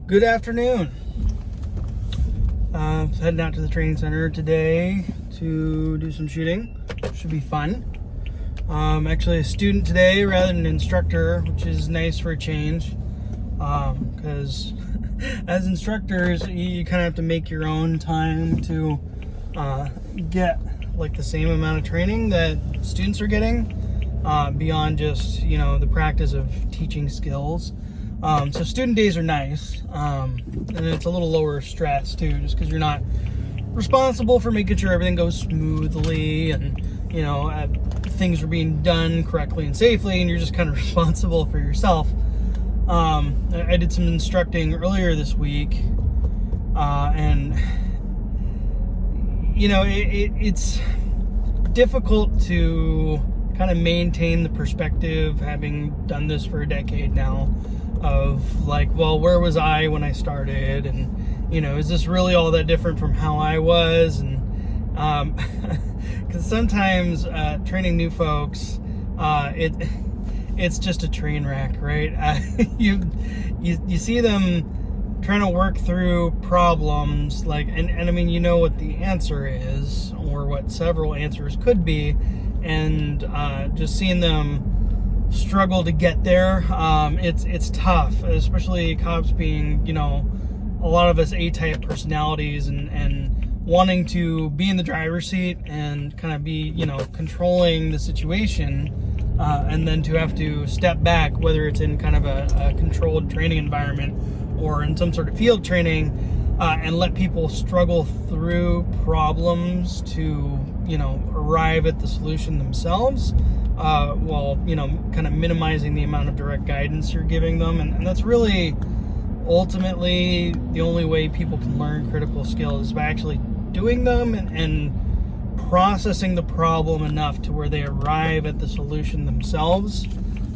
Good afternoon. Heading out to the training center today to do some shooting. Should be fun. Actually a student today rather than an instructor, which is nice for a change. Because as instructors, you kind of have to make your own time to get like the same amount of training that students are getting, beyond just, the practice of teaching skills. So student days are nice, and it's a little lower stress too, just because you're not responsible for making sure everything goes smoothly and, things are being done correctly and safely, and you're just kind of responsible for yourself. I did some instructing earlier this week, and, it's difficult to kind of maintain the perspective, having done this for a decade now, of like, well, where was I when I started, and is this really all that different from how I was? And because sometimes training new folks, it's just a train wreck, right? You see them trying to work through problems, like, and I mean, what the answer is, or what several answers could be, and just seeing them struggle to get there, it's tough, especially cops being, a lot of us A-type personalities, and wanting to be in the driver's seat and kind of be, controlling the situation, and then to have to step back, whether it's in kind of a controlled training environment or in some sort of field training, and let people struggle through problems to, arrive at the solution themselves, while, kind of minimizing the amount of direct guidance you're giving them. And that's really ultimately the only way people can learn critical skills, is by actually doing them and processing the problem enough to where they arrive at the solution themselves.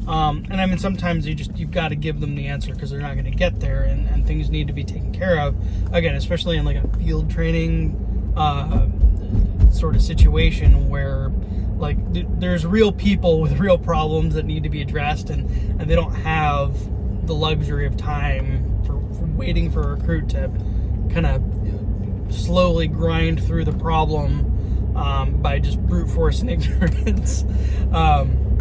And I mean, sometimes you've got to give them the answer because they're not going to get there, and things need to be taken care of. Again, especially in like a field training sort of situation where like there's real people with real problems that need to be addressed, and they don't have the luxury of time for waiting for a recruit to kind of slowly grind through the problem by just brute force and ignorance.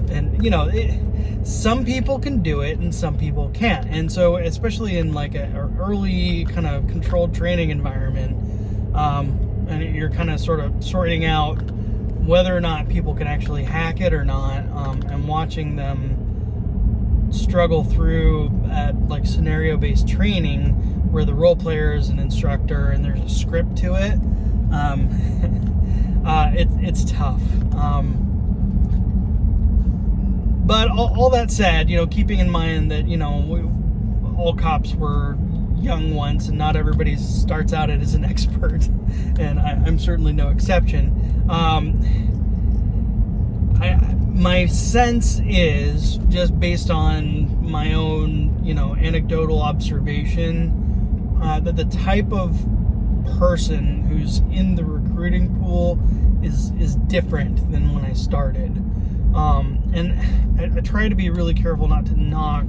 And some people can do it and some people can't. And so especially in like an early kind of controlled training environment, and you're kind of sort of sorting out whether or not people can actually hack it or not, and watching them struggle through at like scenario-based training where the role player is an instructor and there's a script to it. It's tough. But all that said, keeping in mind that, all cops were young once, and not everybody starts out as an expert, and I'm certainly no exception. My sense is, just based on my own, anecdotal observation, that the type of person who's in the recruiting pool is different than when I started. And I try to be really careful not to knock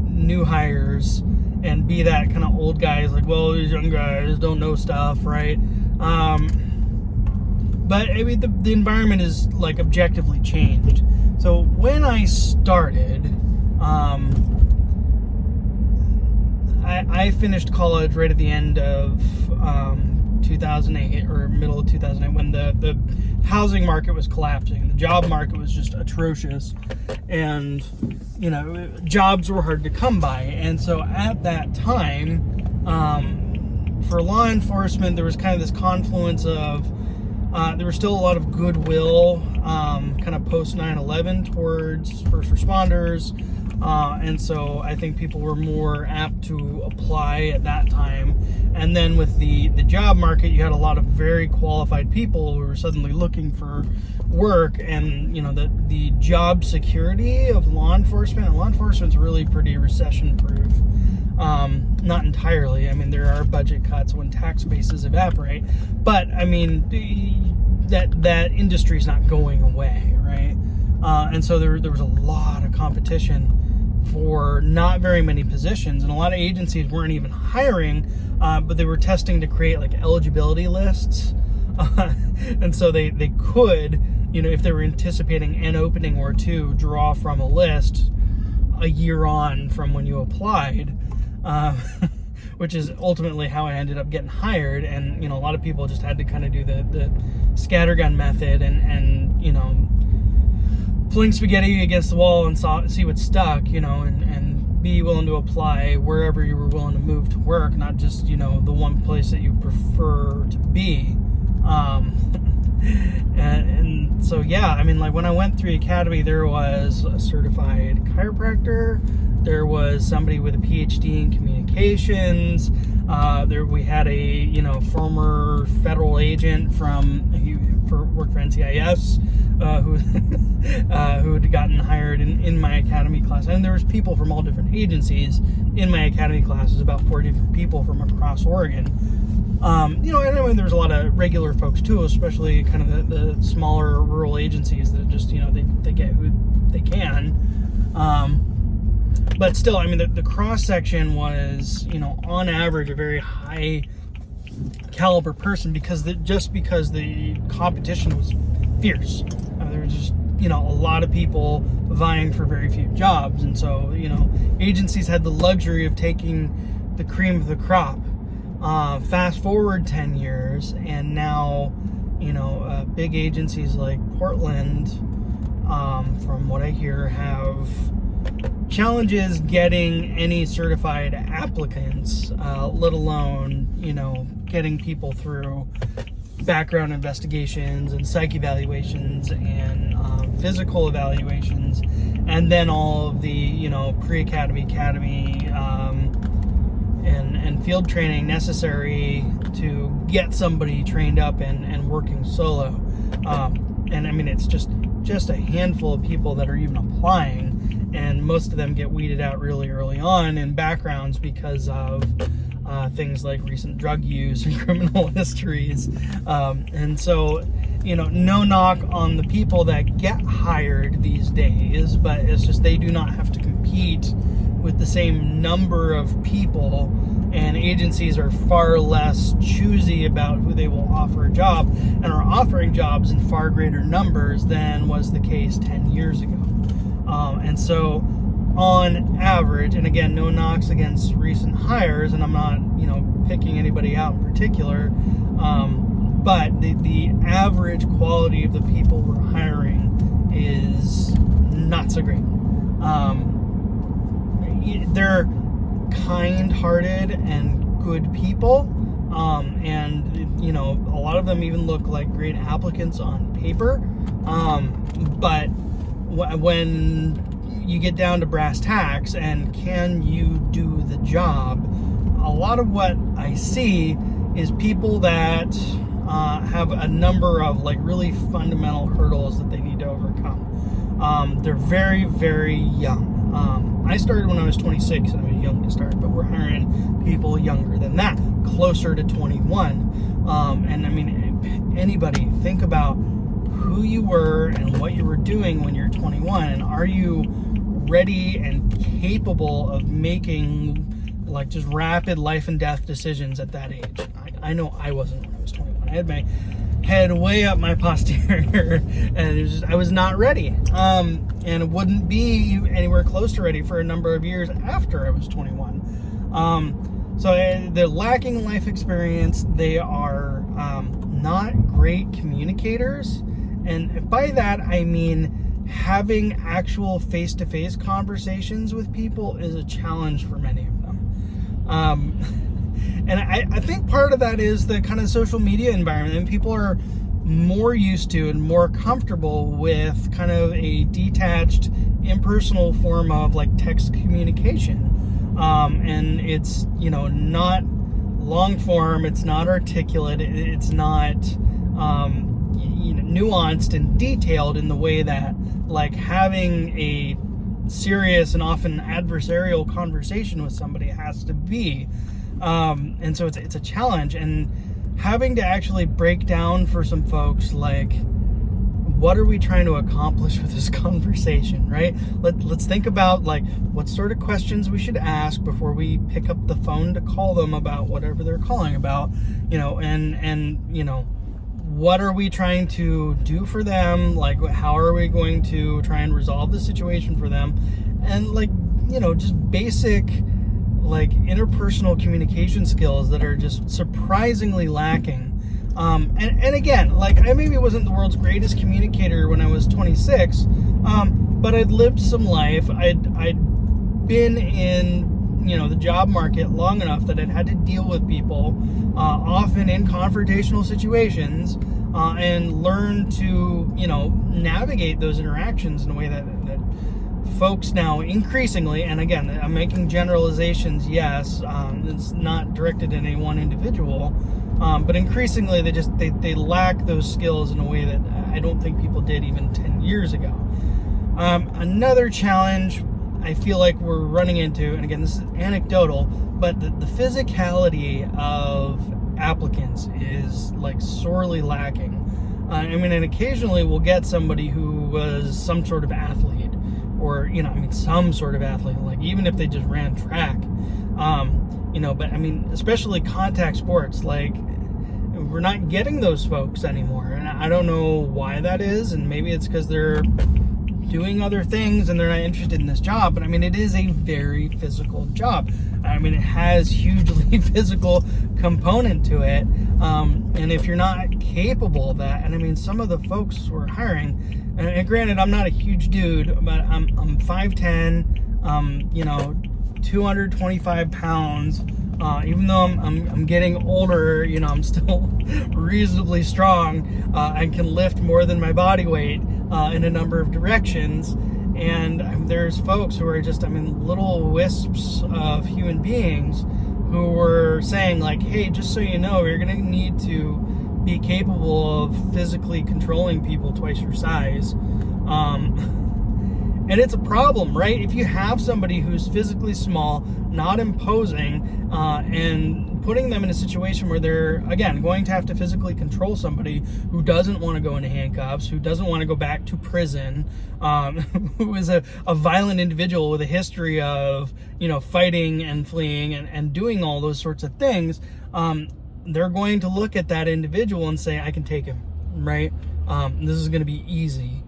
new hires and be that kind of old guys, like, well, these young guys don't know stuff, right? But I mean, the environment is like objectively changed. So when I started, I finished college right at the end of 2008, or middle of 2008, when the housing market was collapsing. The job market was just atrocious, and jobs were hard to come by. And so at that time, for law enforcement, there was kind of this confluence of there was still a lot of goodwill, kind of post 9/11 towards first responders, and so I think people were more apt to apply at that time. And then with the job market, you had a lot of very qualified people who were suddenly looking for work, and the job security of law enforcement, and law enforcement's really pretty recession proof. Not entirely. I mean, there are budget cuts when tax bases evaporate, but I mean, that industry's not going away, right? And so there was a lot of competition for not very many positions, and a lot of agencies weren't even hiring, but they were testing to create like eligibility lists. And so they could, if they were anticipating an opening or two, draw from a list a year on from when you applied, which is ultimately how I ended up getting hired. And, a lot of people just had to kind of do the scattergun method and fling spaghetti against the wall and see what stuck, and be willing to apply wherever you were willing to move to work, not just, the one place that you prefer to be. And so, yeah, I mean, like when I went through Academy, there was a certified chiropractor, there was somebody with a PhD in communications, we had a, former federal agent worked for NCIS, who had gotten hired in my Academy class. And there was people from all different agencies in my Academy classes, about 40 different people from across Oregon. And I mean, there's a lot of regular folks too, especially kind of the smaller rural agencies that just, they get who they can. But still, I mean, the cross section was, on average, a very high caliber person because the competition was fierce. There were just, a lot of people vying for very few jobs. And so, agencies had the luxury of taking the cream of the crop. Fast forward 10 years, and now, big agencies like Portland, from what I hear, have challenges getting any certified applicants, let alone, getting people through background investigations and psych evaluations and physical evaluations, and then all of the, pre-academy, academy, and field training necessary to get somebody trained up and working solo. And I mean, it's just a handful of people that are even applying, and most of them get weeded out really early on in backgrounds because of things like recent drug use and criminal histories. And so, no knock on the people that get hired these days, but it's just they do not have to compete with the same number of people, and agencies are far less choosy about who they will offer a job, and are offering jobs in far greater numbers than was the case 10 years ago. And so on average, and again, no knocks against recent hires, and I'm not, picking anybody out in particular, but the average quality of the people we're hiring is not so great. They're kind-hearted and good people, and a lot of them even look like great applicants on paper, but when you get down to brass tacks and can you do the job, a lot of what I see is people that have a number of like really fundamental hurdles that they need to overcome. They're very, very young. I started when I was 26, and I was young to start, but we're hiring people younger than that, closer to 21. And I mean, anybody, think about who you were and what you were doing when you're 21, and are you ready and capable of making like just rapid life and death decisions at that age? I know I wasn't when I was 21. I had my head way up my posterior, and I was not ready, and wouldn't be anywhere close to ready for a number of years after I was 21. So they're lacking life experience. They are not great communicators, and by that I mean having actual face-to-face conversations with people is a challenge for many of them. And I think part of that is the kind of social media environment, and people are more used to and more comfortable with kind of a detached, impersonal form of like text communication. And it's, not long form, it's not articulate, it's not, nuanced and detailed in the way that like having a serious and often adversarial conversation with somebody has to be. And so it's a challenge, and having to actually break down for some folks like what are we trying to accomplish with this conversation, right? Let's think about like what sort of questions we should ask before we pick up the phone to call them about whatever they're calling about, and what are we trying to do for them? Like, how are we going to try and resolve the situation for them? And like, just basic like interpersonal communication skills that are just surprisingly lacking. And again, like, I maybe wasn't the world's greatest communicator when I was 26, but I'd lived some life. I'd been in, the job market long enough that I'd had to deal with people, often in confrontational situations, and learn to, navigate those interactions in a way that folks now increasingly, and again, I'm making generalizations, yes, it's not directed at any one individual, but increasingly they lack those skills in a way that I don't think people did even 10 years ago. Another challenge I feel like we're running into, and again, this is anecdotal, but the physicality of applicants is like sorely lacking. And occasionally we'll get somebody who was some sort of athlete, or some sort of athlete, like even if they just ran track, but especially contact sports, like we're not getting those folks anymore, and I don't know why that is, and maybe it's because they're doing other things and they're not interested in this job, but it is a very physical job. It has hugely physical component to it, and if you're not capable of that, and some of the folks we're hiring, and granted, I'm not a huge dude, but I'm 5'10", 225 pounds. Even though I'm getting older, I'm still reasonably strong. I can lift more than my body weight in a number of directions. And there's folks who are just, little wisps of human beings who were saying like, hey, just so you know, you're going to need to be capable of physically controlling people twice your size. And it's a problem, right? If you have somebody who's physically small, not imposing, and putting them in a situation where they're, again, going to have to physically control somebody who doesn't want to go into handcuffs, who doesn't want to go back to prison, who is a violent individual with a history of, fighting and fleeing and doing all those sorts of things, they're going to look at that individual and say, I can take him, right? This is going to be easy.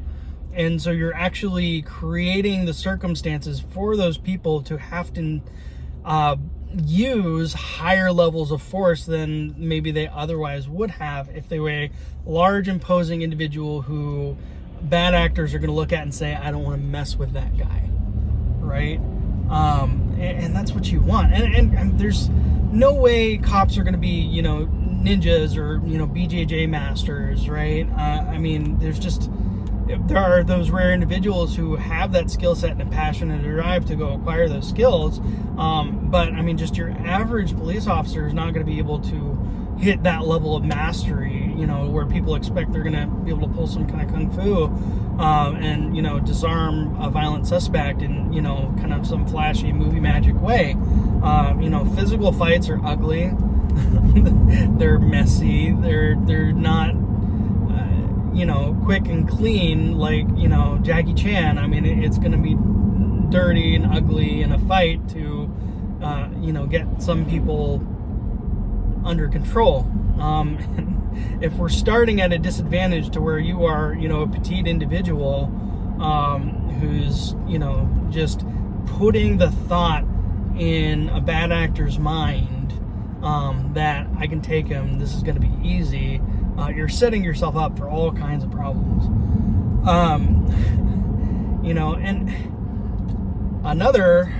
And so you're actually creating the circumstances for those people to have to use higher levels of force than maybe they otherwise would have if they were a large, imposing individual who bad actors are going to look at and say, I don't want to mess with that guy, right? And that's what you want. And there's no way cops are going to be, ninjas or, BJJ masters, right? There are those rare individuals who have that skill set and a passion and a drive to go acquire those skills. But just your average police officer is not going to be able to hit that level of mastery, where people expect they're going to be able to pull some kind of kung fu, and, disarm a violent suspect in, kind of some flashy movie magic way. Physical fights are ugly. They're messy. They're not, quick and clean like, Jackie Chan. It's going to be dirty and ugly in a fight to, get some people under control. If we're starting at a disadvantage to where you are, a petite individual, who's, just putting the thought in a bad actor's mind, that I can take him, this is going to be easy, you're setting yourself up for all kinds of problems. And another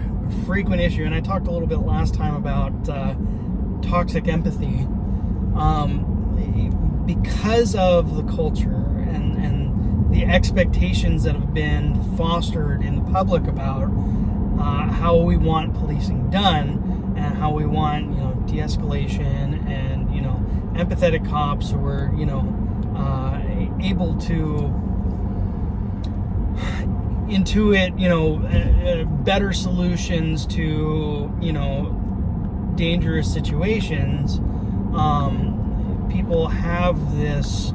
frequent issue, and I talked a little bit last time about toxic empathy, because of the culture and the expectations that have been fostered in the public about how we want policing done and how we want, de-escalation and, empathetic cops who are, able to intuit, better solutions to, dangerous situations. People have this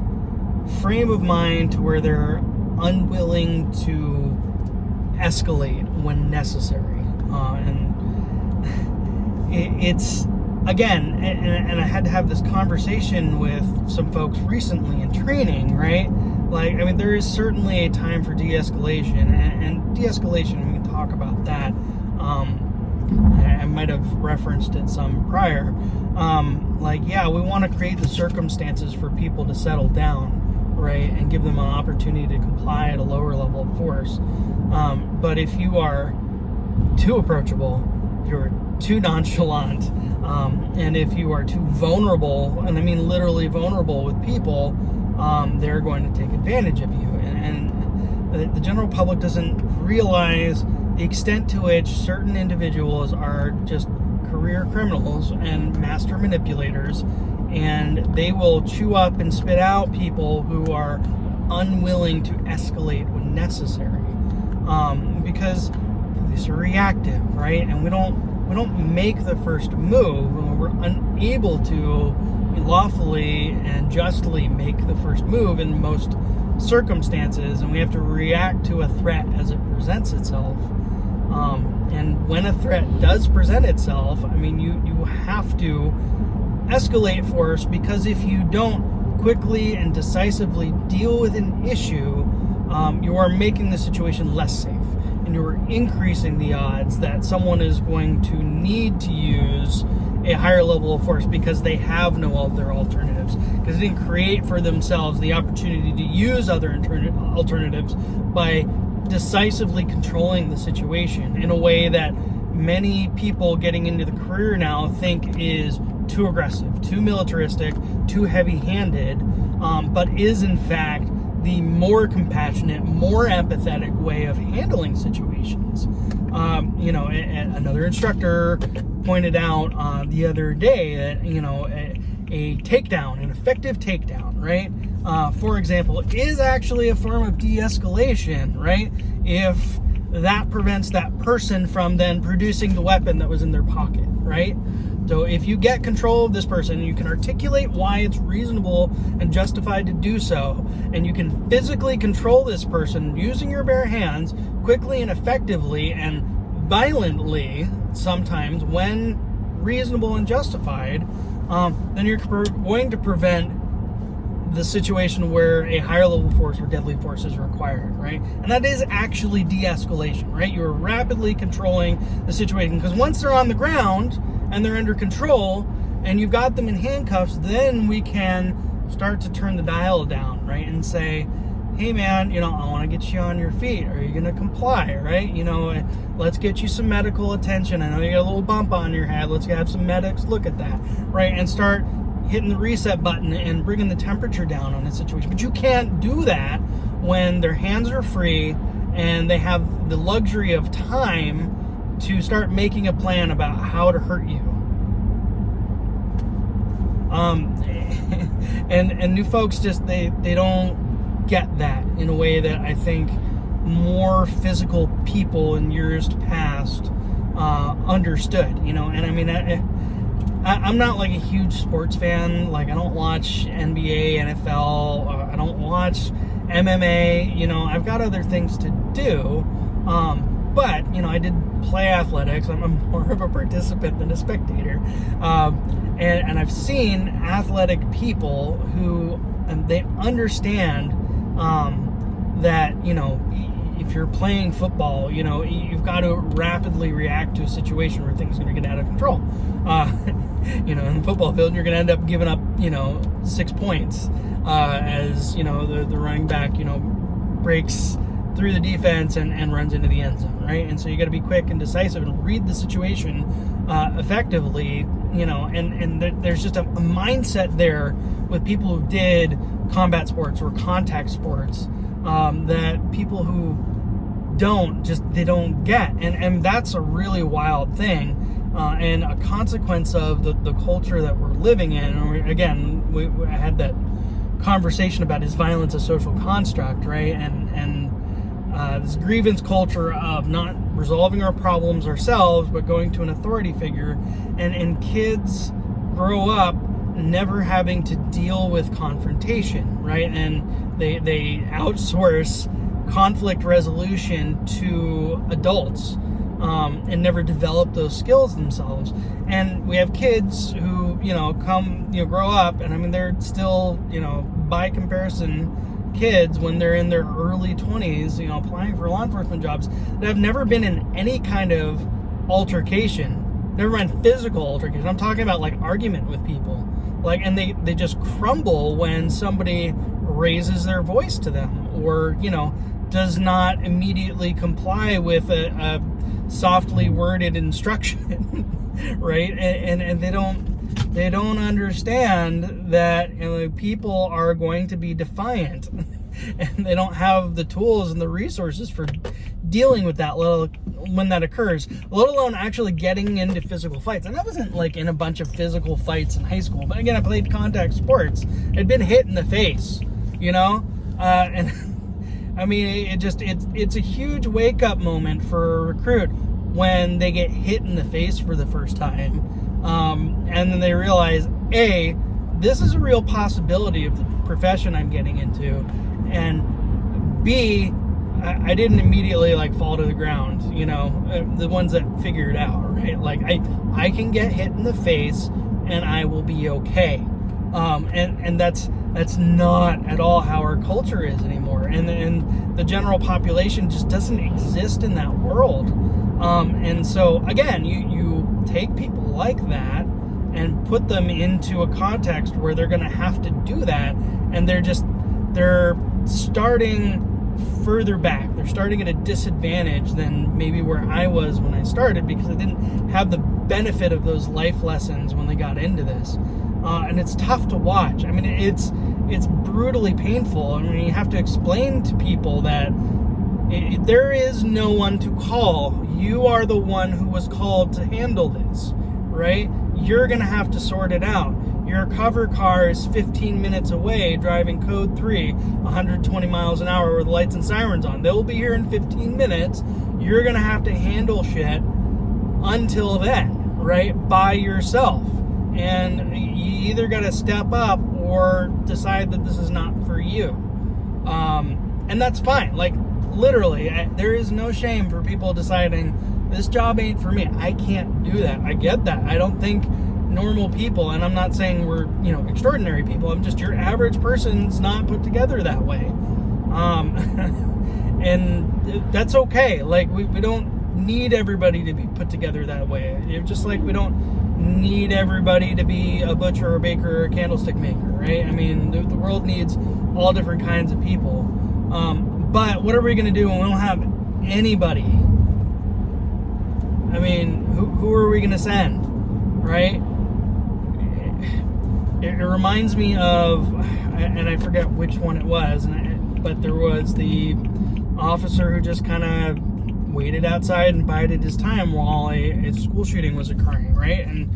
frame of mind to where they're unwilling to escalate when necessary. And it's, again, and I had to have this conversation with some folks recently in training, right? Like, I mean, there is certainly a time for de-escalation, and de-escalation, we can talk about that. I might have referenced it some prior. Like, yeah, we want to create the circumstances for people to settle down, right, and give them an opportunity to comply at a lower level of force. But if you are too approachable, you're too nonchalant, and if you are too vulnerable, and I mean literally vulnerable with people, they're going to take advantage of you. And the general public doesn't realize the extent to which certain individuals are just career criminals and master manipulators, and they will chew up and spit out people who are unwilling to escalate when necessary, because these are reactive, right? And we don't make the first move, and we're unable to lawfully and justly make the first move in most circumstances, and we have to react to a threat as it presents itself. And when a threat does present itself, I mean, you have to escalate force, because if you don't quickly and decisively deal with an issue, you are making the situation less safe, and you are increasing the odds that someone is going to need to use a higher level of force because they have no other alternatives, because they didn't create for themselves the opportunity to use other alternatives by decisively controlling the situation in a way that many people getting into the career now think is too aggressive, too militaristic, too heavy-handed, but is in fact the more compassionate, more empathetic way of handling situations. Another instructor pointed out the other day that, a takedown, an effective takedown, right? For example, is actually a form of de-escalation, right? If that prevents that person from then producing the weapon that was in their pocket, right? So if you get control of this person, you can articulate why it's reasonable and justified to do so, and you can physically control this person using your bare hands quickly and effectively and violently, sometimes when reasonable and justified, then you're going to prevent the situation where a higher level force or deadly force is required, right? And that is actually de-escalation, right? You're rapidly controlling the situation, because once they're on the ground and they're under control and you've got them in handcuffs, then we can start to turn the dial down, right? And say, hey man, I want to get you on your feet. Are you going to comply, right? Let's get you some medical attention. I know you got a little bump on your head. Let's have some medics look at that, right? And start hitting the reset button and bringing the temperature down on a situation. But you can't do that when their hands are free and they have the luxury of time to start making a plan about how to hurt you. And new folks just, they don't get that in a way that I think more physical people in years past understood, and I mean, I'm not like a huge sports fan. Like, I don't watch NBA, NFL, I don't watch MMA, I've got other things to do, but I did play athletics. I'm more of a participant than a spectator, and I've seen athletic people who, they understand that, if you're playing football, you've got to rapidly react to a situation where things are going to get out of control. In the football field, you're going to end up giving up, 6 points as, the running back, breaks through the defense and runs into the end zone, right? And so you got to be quick and decisive and read the situation effectively, and there's just a mindset there with people who did combat sports or contact sports that people who don't get, and that's a really wild thing, and a consequence of the culture that we're living in. And we had that conversation about, is violence a social construct, right? And this grievance culture of not resolving our problems ourselves but going to an authority figure, and kids grow up never having to deal with confrontation, right? And they outsource conflict resolution to adults, and never develop those skills themselves. And we have kids who, grow up, and I mean, they're still, by comparison, kids when they're in their early 20s, applying for law enforcement jobs, that have never been in any kind of altercation, never been physical altercation. I'm talking about like argument with people, and they just crumble when somebody raises their voice to them, or does not immediately comply with a softly worded instruction, right? And they don't understand that people are going to be defiant, and they don't have the tools and the resources for dealing with that when that occurs, let alone actually getting into physical fights. And I wasn't like in a bunch of physical fights in high school, but again, I played contact sports. I'd been hit in the face, and I mean, it's a huge wake-up moment for a recruit when they get hit in the face for the first time, and then they realize, A, this is a real possibility of the profession I'm getting into, and B, I didn't immediately fall to the ground. The ones that figure it out, right? Like I can get hit in the face and I will be okay. And that's not at all how our culture is anymore. And the general population just doesn't exist in that world. And so again, you take people like that and put them into a context where they're going to have to do that, and they're starting further back. They're starting at a disadvantage than maybe where I was when I started, because I didn't have the benefit of those life lessons when they got into this. And it's tough to watch. I mean, it's brutally painful. I mean, you have to explain to people that there is no one to call. You are the one who was called to handle this, right? You're going to have to sort it out. Your cover car is 15 minutes away driving code 3, 120 miles an hour with lights and sirens on. They'll be here in 15 minutes. You're going to have to handle shit until then, right? By yourself. And you either got to step up or decide that this is not for you. And that's fine. Literally, there is no shame for people deciding this job ain't for me. I can't do that. I get that. I don't think normal people, and I'm not saying we're, extraordinary people. I'm just your average person's not put together that way. And that's okay. We don't need everybody to be put together that way. Just like we don't need everybody to be a butcher or a baker or a candlestick maker, right? I mean, the world needs all different kinds of people. But what are we going to do when we don't have anybody? I mean, who are we going to send, right? It reminds me of, and I forget which one it was, but there was the officer who just kind of waited outside and bided his time while a school shooting was occurring, right? And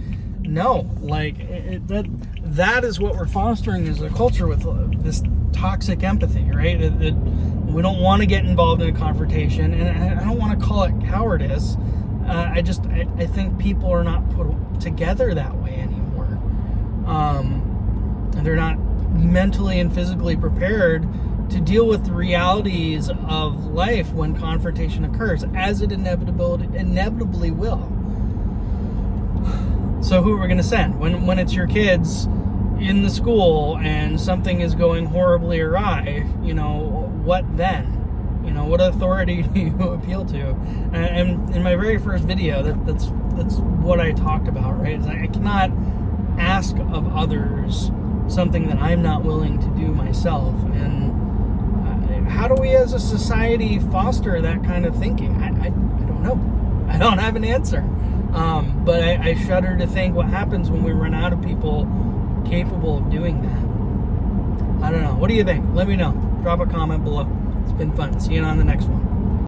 no, that is what we're fostering as a culture with this toxic empathy, right? That we don't want to get involved in a confrontation, and I don't want to call it cowardice. I think people are not put together that way anymore. And they're not mentally and physically prepared to deal with the realities of life when confrontation occurs, as it inevitably will. So who are we going to send? When it's your kids in the school and something is going horribly awry, what then? What authority do you appeal to? And in my very first video, that's what I talked about, right? Is I cannot ask of others something that I'm not willing to do myself. And how do we as a society foster that kind of thinking? I don't know. I don't have an answer. But I shudder to think what happens when we run out of people capable of doing that. I don't know. What do you think? Let me know. Drop a comment below. It's been fun. See you on the next one.